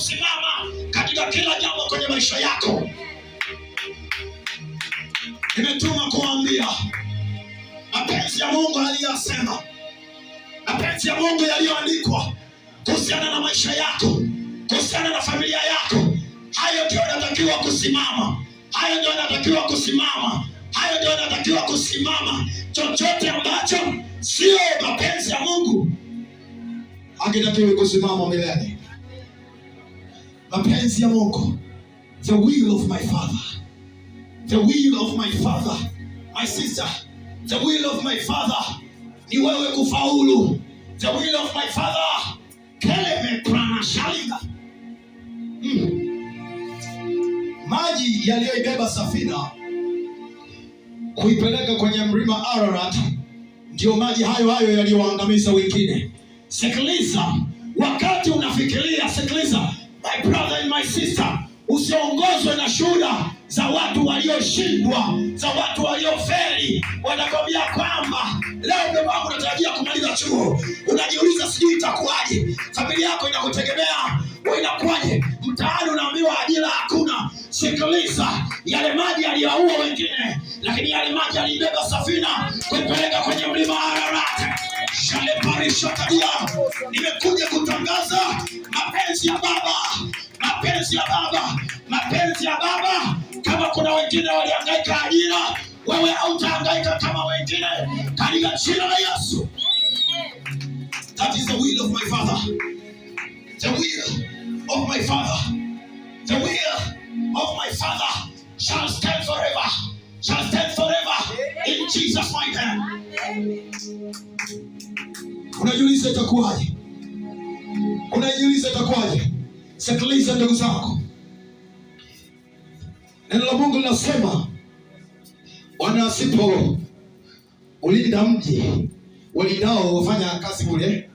kusimama katika kila jambo kwenye maisha yako. Nimetuma kuambia mapenzi ya Mungu aliyosema, mapenzi ya Mungu yaliyoandikwa kuhusiana na maisha yako, kuhusiana na familia yako, hayo ndio yanatakiwa kusimama. Hayo ndio yanatakiwa kusimama. Hayo ndio yanatakiwa kusimama. Chochote ambacho sio mapenzi ya Mungu hakitakiwi kusimama milele. Mapenzi ya Mungu, the will of my Father, the will of my Father, my sister, the will of my Father ni wewe kufaulu. The will of my Father keleme prana shalinga. Maji yaliyoibeba safina kuipeleka kwenye mlima Ararat ndio maji hayo hayo yaliyoangamiza wengine. Sikiliza, wakati unafikiria, sikiliza my brother and my sister, usiongozwe na shuhuda za watu walioshindwa, za watu waliofeli. Wanakwambia kwamba leo ndio wangu unatarajia kumaliza chuo, unajiuliza sijui itakuwaje, familia yako inakutegemea, wewe inakuwaje, mtaani unaambiwa ajira hakuna. Sikiliza, yale maji yaliwaua wengine, lakini yale maji yalibeba safina kuipeleka kwenye mlima Ararat. Shale parisha tabia. Nimekuja kutangaza mapenzi ya Baba, mapenzi ya Baba, mapenzi ya Baba. Kama kuna wengine walihangaika ajira, wewe hautahangaika kama wengine katika jina la Yesu. That is the will of my Father. The will of my Father. The will of my Father shall stand forever. Shall stand forever in Jesus' mighty name. Unajiuliza itakuwaje? Unajiuliza itakuwaje? Sikiliza ndugu zangu. Neno la Mungu linasema Bwana asipo ulinda mji, walindao wafanya kazi bure,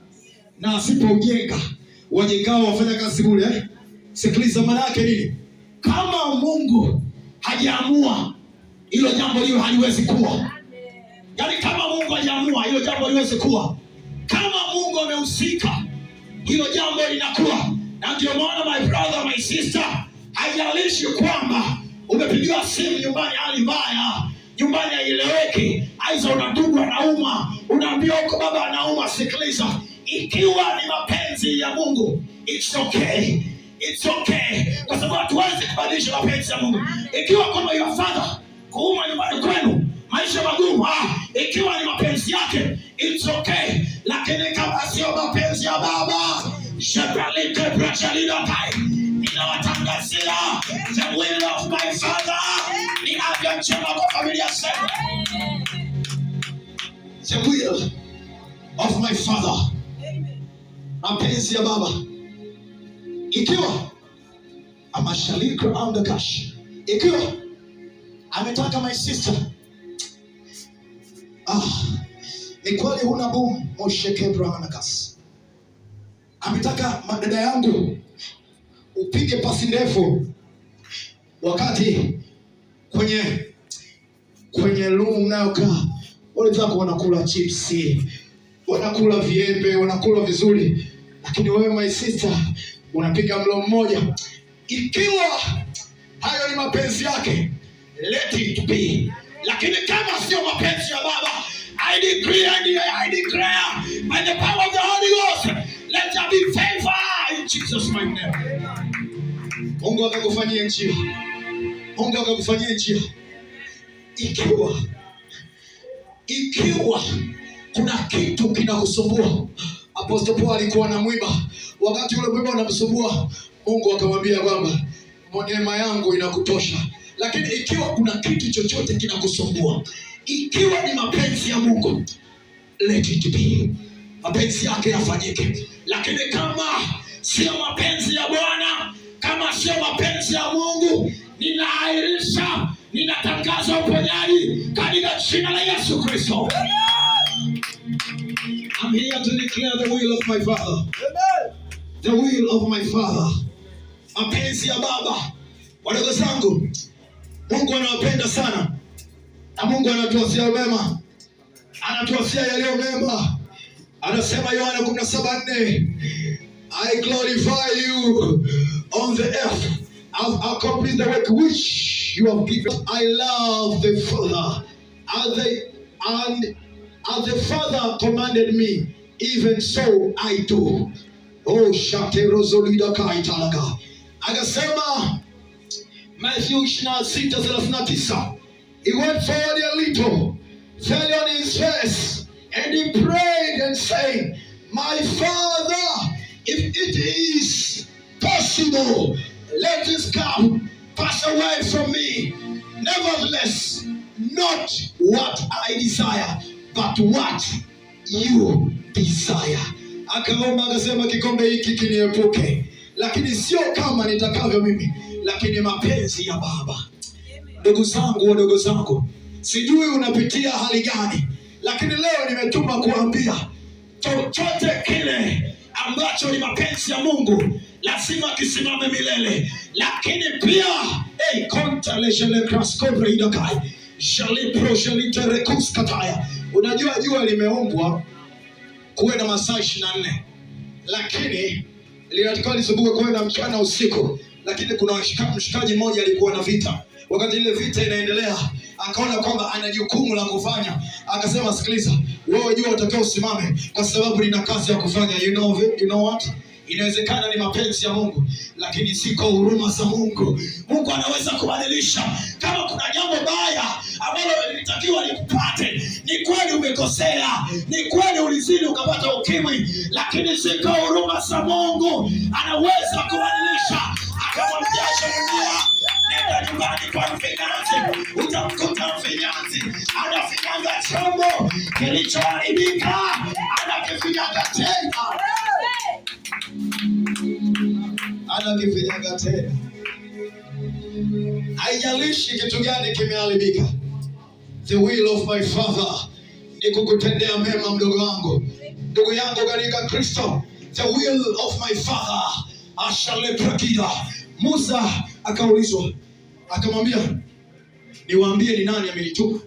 na asipo ujenga, wajengao wafanya kazi bure. Sikiliza, maana yake nini? Kama Mungu hajaamua, hilo jambo hilo haliwezi kuwa. Yaani kama Mungu hajaamua, hilo jambo haliwezi kuwa. Kama Mungu amehusika, hilo jambo linakuwa. Na ndio maana my brother, my sister, haijalishi kwamba umepigiwa simu nyumbani hali mbaya, nyumbani haieleweki, aidha una ndugu anauma, unaambiwa uko baba anauma. Sikiliza, ikiwa ni mapenzi ya Mungu, it's okay. It's okay. Kwa sababu hatuwezi kubadilisha mapenzi ya Mungu. Ikiwa kama your father kuuma nyumbani kwenu, maisha magumu, ikiwa ni mapenzi yake, it's okay. Lakini kama sio mapenzi ya Baba, shepalite brachalina tai, ninawatangazia the will of my Father ni afya njema kwa familia zetu. The will of my Father, mapenzi ya Baba. Ikiwa amashalika on the cash, ikiwa ametaka my sister, ni kweli huna boom mosheke branakas, ametaka madada yangu upige pasi ndefu wakati kwenye room unayokaa wale zako wanakula chipsi, wanakula viembe, wanakula vizuri, lakini wewe my sister unapiga mlo mmoja. Ikiwa hayo ni mapenzi yake, let it be. Lakini kama sio mapenzi ya Baba, I decree and I declare by the power of the Holy Ghost, let there be favor in Jesus' mighty name. Mungu akakufanyia njia. Mungu akakufanyia njia. Ikiwa kuna kitu kinakusumbua, Apostle Paul alikuwa na mwiba. Wakati ule mwiba unamsumbua, Mungu akamwambia kwamba neema yangu inakutosha. Lakini ikiwa kuna kitu chochote kinakusumbua, ikiwa ni mapenzi ya Mungu, let it be. Mapenzi yake yafanyike. Lakini kama sio mapenzi ya Bwana, kama sio mapenzi ya Mungu, ninaahirisha, ninatangaza uponyaji katika jina la Yesu Kristo. I'm here to declare the will of my Father. The will of my Father. Mapenzi ya Baba. Wadogo zangu, Mungu anawapenda sana. Na Mungu anatuasia mema. Anatuasia yaliyo mema. Anasema Yohana 17:4, I glorify you on the earth. I've accomplished the work which you have given. I love the Father. As the Father commanded me, even so I do. Oh, Shate Rosolida Kaitalaga. Akasema Matthew 26:39. He went forward a little, fell on his face, and he prayed and said, My Father, if it is possible, let this cup pass away from me. Nevertheless, not what I desire, but what you desire. Akaomba akasema, kikombe hiki kiniepuke, lakini sio kama nitakavyo mimi, lakini mapenzi ya Baba. Ndugu zangu, sijui unapitia hali gani, lakini leo nimetuma kuambia chochote kile ambacho ni mapenzi ya Mungu lazima kisimame milele. Lakini pia unajua jua limeumbwa kuwe na masaa 24, lakini linatakiwa lizunguke kuwe na mchana usiku. Lakini kuna mshikaji mmoja alikuwa na vita. Wakati ile vita inaendelea, akaona kwamba ana jukumu la kufanya. Akasema, sikiliza, wewe jua utakao usimame kwa sababu nina kazi ya kufanya. You know what? Inawezekana ni mapenzi ya Mungu, lakini siko huruma za Mungu. Mungu anaweza kubadilisha. Kama kuna jambo baya ambalo lilitakiwa likupate, ni kweli umekosea, ni kweli ulizidi ukapata ukimwi, lakini siko huruma za Mungu. Anaweza kubadilisha. Akamwambia Yeremia, nenda nyumbani kwa mfinyanzi, utamkuta mfinyanzi anafinyanga chombo kilichoharibika, anakifinyanga tena. Anakifinyanga tena. Haijalishi kitu gani kimeharibika. The will of my Father ni kukutendea mema, mdogo wangu, ndugu yangu katika Kristo. The will of my Father ashaleprakida. Musa akaulizwa, akamwambia, niwaambie ni nani amenituma?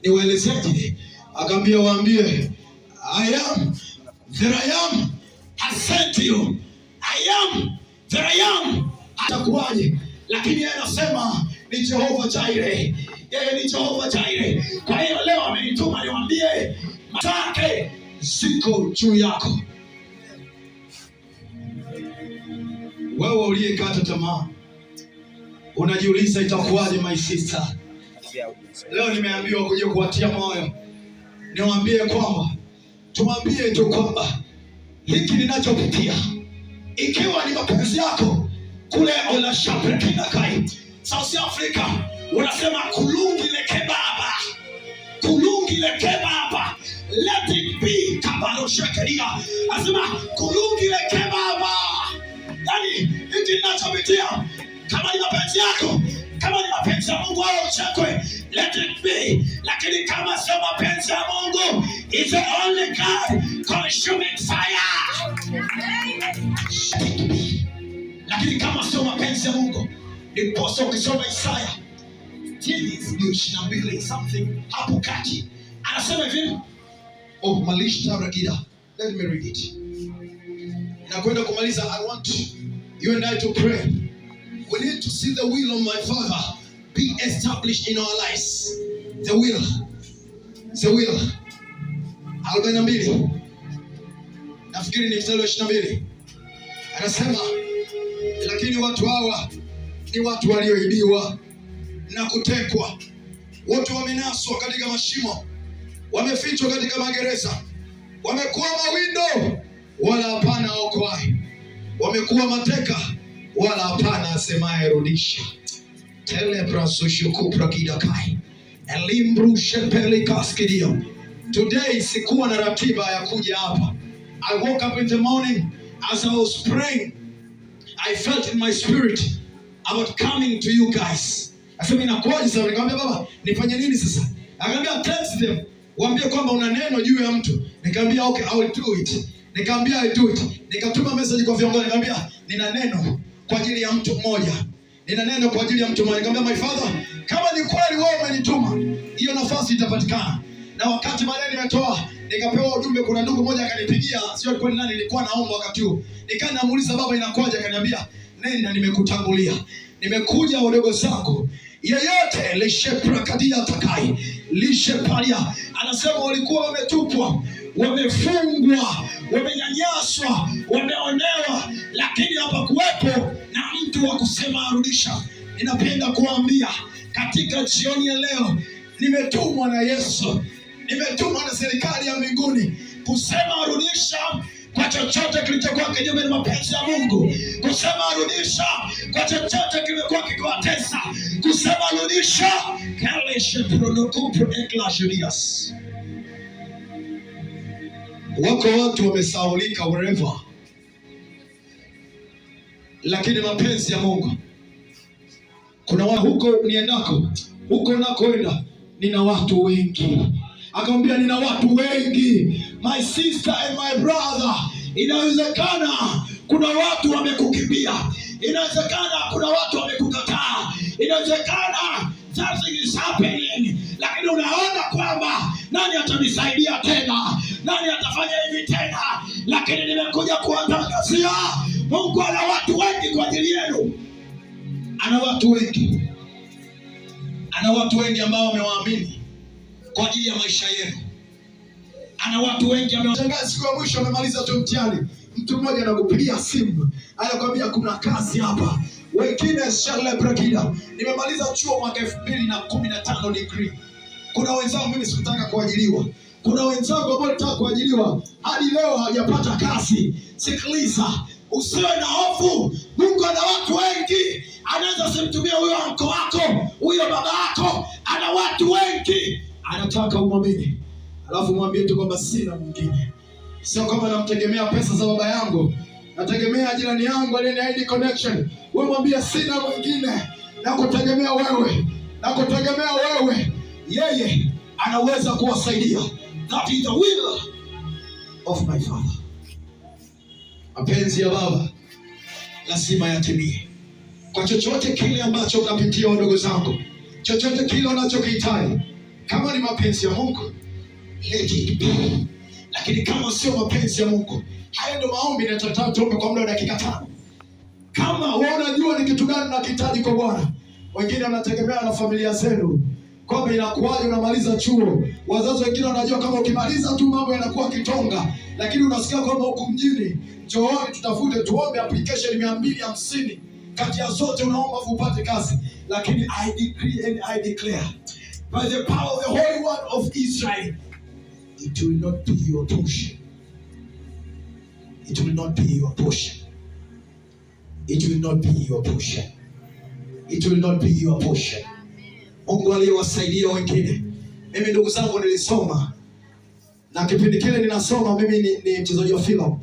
Niwaelezeje? Akamwambia, waambie, I am that I am has sent you. I am that I am. Atakuwaje? Lakini yeye anasema ni Jehova Jireh. Yeye ni Jehova Jireh. Kwa hiyo leo amenituma niwaambie, matake ziko juu yako. Wewe uliyekata tamaa, unajiuliza itakuwaje my sister? Leo nimeambiwa kuja kuwatia moyo. Niwaambie kwamba, tumwambie tu kwamba hiki ninachopitia, ikiwa ni mapenzi yako, kule ola shaprekina kai South Africa unasema kulungile kebaba, kulungile kebaba, let it be kabalo shekeria. Asema kulungile kebaba. Yani hiki ninachopitia, kama ni mapenzi yako, kama ni mapenzi ya Mungu au uchekwe, let it be. Lakini kama sio mapenzi ya Mungu, is the only God consuming fire. Lakini kama sio mapenzi ya Mungu, ndiposa ukisoma Isaya 22 something hapo kati, anasema hivi, Malishta Rakida. Let me read it. Nakwenda kumaliza. I want you and I to pray. We need to see the will of my Father be established in our lives. The will. 42. Nafikiri ni mstari wa 22. Anasema, lakini watu hawa ni watu walioibiwa na kutekwa. Watu wamenaswa katika mashimo, wamefichwa katika magereza, wamekuwa mawindo wala hapana okoaye, wamekuwa mateka wala hapana asemaye rudisha. Today sikuwa na ratiba ya kuja hapa. I woke up in the morning, as I was praying, I felt in my spirit about coming to you guys. Asema inakuwaje sasa? Nikamwambia, Baba, nifanye nini sasa? Akaniambia, text them, waambie kwamba una neno juu ya mtu. Nikamwambia, okay, I will do it. Nikamwambia, I do it. Nikatuma message kwa viongozi, nikamwambia, nina neno kwa ajili ya mtu mmoja. Nina neno kwa ajili ya mtu mmoja. Nikamwambia, my Father, kama ni kweli wewe umenituma, hiyo nafasi itapatikana. Na wakati baadaye nimetoa Nikapewa ujumbe, kuna ndugu mmoja akanipigia, sio alikuwa ni nani, nilikuwa naomba wakati huo. Nikaa namuuliza baba inakuaje, akaniambia nenda, nimekutangulia. Nimekuja wadogo zangu. Yeyote lishepakadia takai, lishepalia. Anasema walikuwa wametupwa, wamefungwa, wamenyanyaswa, wameonewa, lakini hapa kuwepo na mtu wa kusema arudisha. Ninapenda kuambia katika jioni ya leo, nimetumwa na Yesu, nimetumwa na serikali ya mbinguni kusema arudisha kwa chochote kilichokuwa kinyume na mapenzi ya Mungu, kusema arudisha kwa chochote kimekuwa kikiwatesa, kusema arudisha kaleshe pronokupu eklashirias. Wako watu wamesaulika wherever, lakini mapenzi ya Mungu, kuna watu huko niendako, huko nakoenda, nina watu wengi. Akamwambia nina watu wengi, my sister and my brother. Inawezekana kuna watu wamekukimbia, inawezekana kuna watu wamekukataa, inawezekana something is happening, lakini unaona kwamba nani atanisaidia tena, nani atafanya hivi tena. Lakini nimekuja kuwatangazia, Mungu ana watu wengi kwa ajili yenu. Ana watu wengi, ana watu wengi ambao wamewaamini kwa ajili ya maisha yenu. Ana watu wengi amewashangaza. Siku ya mwisho amemaliza tu mtihani, mtu mmoja anakupigia simu, anakuambia kuna kazi hapa. Wengine Charles Brakida, nimemaliza chuo mwaka 2015 degree. Kuna wenzangu mimi sikutaka kuajiriwa. Kuna wenzangu ambao walitaka kuajiriwa hadi leo hawajapata kazi. Sikiliza, usiwe na hofu. Mungu ana watu wengi. Anaweza simtumie huyo anko wako, huyo baba yako, ana watu wengi. Anataka umwamini. Alafu mwambie tu kwamba sina mwingine. Sio kama namtegemea pesa za baba yangu, nategemea jirani yangu aliyeniahidi connection. Wewe mwambie sina mwingine, nakutegemea wewe, nakutegemea wewe. Yeye anaweza kuwasaidia. That is the will of my Father. Mapenzi ya baba lazima yatimie. Kwa chochote kile ambacho unapitia ndugu zangu, chochote kile unachokihitaji, kama ni mapenzi ya Mungu, let it be. Lakini kama sio mapenzi ya Mungu, haya ndio maombi na tutataka tuombe kwa muda wa dakika 5. Kama wewe unajua ni kitu gani unahitaji kwa Bwana. Wengine wanategemea na familia zenu, kwamba inakuwaje unamaliza chuo. Wazazi wengine wanajua kama ukimaliza tu mambo yanakuwa kitonga, lakini unasikia kwamba huku mjini, njooni tutafute tuombe application 250. Kati ya zote unaomba upate kazi. Lakini I decree and I declare by the power of the Holy One of Israel, it will not be your portion. It will not be your portion. It will not be your portion. It will not be your portion. Mungu aliyewasaidia wengine. Mimi ndugu zangu nilisoma, na kipindi kile ninasoma mimi ni mchezaji wa filamu.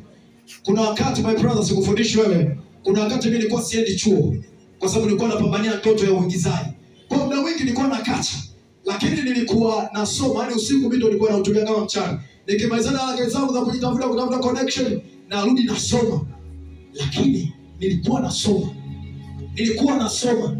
Kuna wakati my brother, sikufundishi wewe, kuna wakati mimi nilikuwa siendi chuo kwa sababu nilikuwa napambania ndoto ya uigizaji. Kwa muda mwingi nilikuwa nakacha, lakini nilikuwa nasoma. Hadi usiku mimi ndo nilikuwa nautumia kama mchana. Nikimalizana na kazi zangu za kutafuta connection, narudi nasoma. Lakini nilikuwa nasoma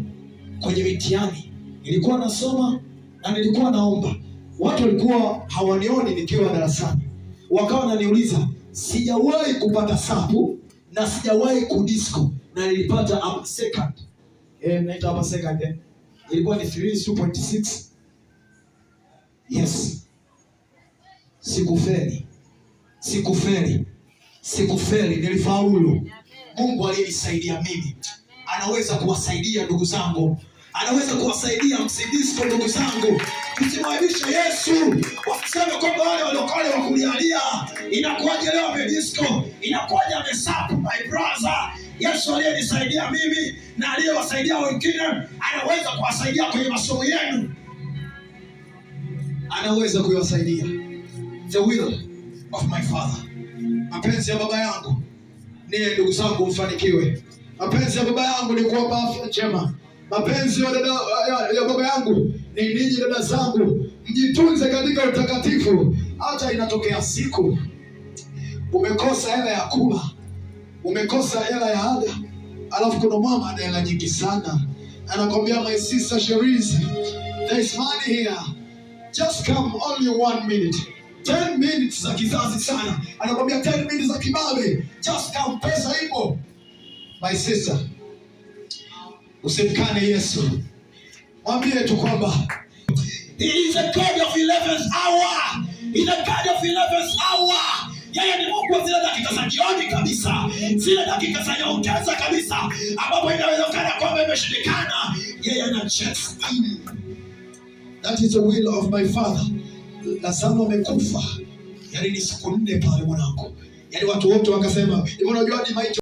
kwenye mitihani, nilikuwa nasoma na nilikuwa naomba. Watu walikuwa hawanioni nikiwa darasani, wakawa wananiuliza, sijawahi kupata sapu na sijawahi kudisco, na nilipata up second. Naita up second. Ilikuwa ni 3.6. Yes. Sikufeli, nilifaulu. Mungu aliyenisaidia mimi anaweza kuwasaidia ndugu zangu. Anaweza kuwasaidia msidisco ndugu zangu. Msimwaibishe Yesu. Wasiseme kwamba wale walokole wakulialia, inakuwaje leo amedisco, inakuwaje amesapu. My brother, Yesu aliyenisaidia mimi na aliyewasaidia wengine anaweza kuwasaidia kwenye masomo yenu. Anaweza kuwasaidia. The will of my Father. Mapenzi ya baba yangu ni ndugu zangu mfanikiwe. Mapenzi ya baba yangu ni kuwapa afya njema. Mapenzi ya baba yangu ni ninyi dada zangu mjitunze katika utakatifu. Hata inatokea siku umekosa hela ya kula, umekosa hela ya ada, alafu kuna mama ana hela nyingi sana, anakwambia my sister Cherise, there is money here, just come only 1 minute. 10 minutes za kizazi sana, anakwambia 10 minutes za kibabe. Just come, pesa ipo. My sister, usimkane Yesu. Mwambie tu kwamba He is a God of 11th hour. He is a God of 11th hour. Yeye ni Mungu wa zile dakika za jioni kabisa, zile dakika za nyongeza kabisa, ambapo inawezekana kwamba imeshindikana. Yeye ana chance. That is the will of my Father. Lazaro amekufa. Yaani ni siku 4 pale mwanangu. Yaani watu wote wakasema, unajua ni maiti